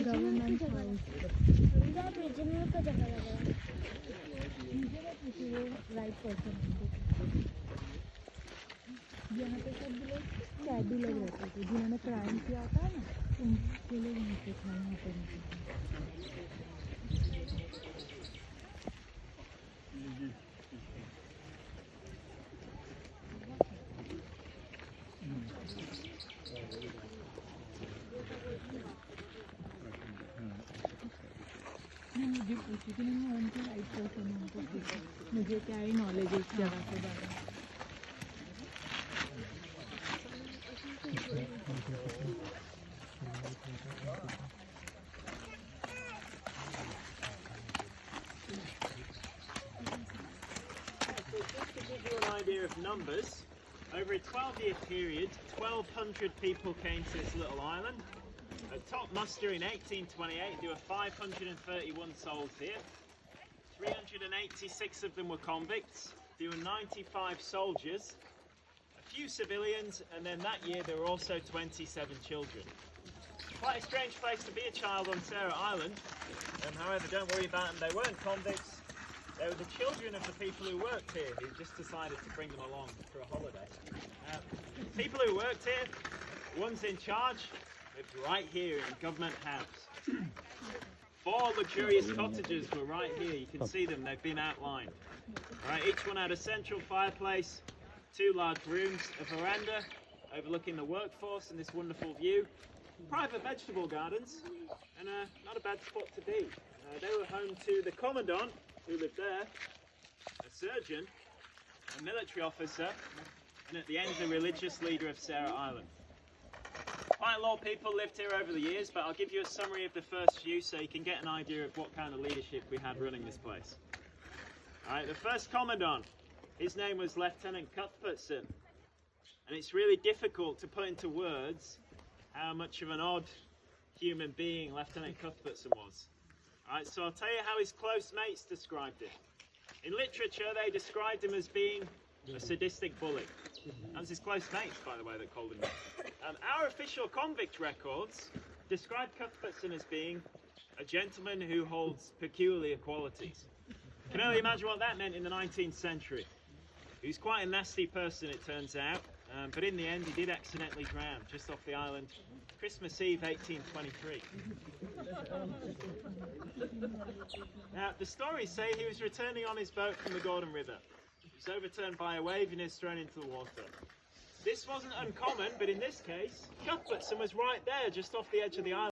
government house. Right person. यहाँ पे सब लोग कैदी लोग रहते थे जिन्होंने क्राइम किया था ना उनके लोग यहाँ पे था यहाँ पे मुझे पूछी थी मैं उनके राइट पर्सन मुझे क्या ही नॉलेज है इस जगह के बारे में. Of numbers, over a 12-year period, 1,200 people came to this little island. At top muster in 1828, there were 531 souls here. 386 of them were convicts. There were 95 soldiers, a few civilians, and then that year there were also 27 children. Quite a strange place to be a child on Sarah Island. However, don't worry about them, they weren't convicts. They were the children of the people who worked here who just decided to bring them along for a holiday. People who worked here, one's in charge, lived right here in Government House. 4 luxurious cottages were right here. You can see them, they've been outlined. Right, each one had a central fireplace, 2 large rooms, a veranda overlooking the workforce and this wonderful view. Private vegetable gardens, and not a bad spot to be. They were home to the commandant, who lived there, a surgeon, a military officer, and at the end the religious leader of Sarah Island. Quite a lot of people lived here over the years, but I'll give you a summary of the first few so you can get an idea of what kind of leadership we had running this place. Alright, the first commandant, his name was Lieutenant Cuthbertson, and it's really difficult to put into words how much of an odd human being Lieutenant Cuthbertson was. Alright, so I'll tell you how his close mates described him. In literature, they described him as being a sadistic bully. That was his close mates, by the way, that called him that. Our official convict records describe Cuthbertson as being a gentleman who holds peculiar qualities. You can only imagine what that meant in the 19th century. He was quite a nasty person, it turns out, but in the end he did accidentally drown just off the island, Christmas Eve 1823. Now, the stories say he was returning on his boat from the Gordon River. He was overturned by a wave and he was thrown into the water. This wasn't uncommon, but in this case, Cuthbertson was right there, just off the edge of the island.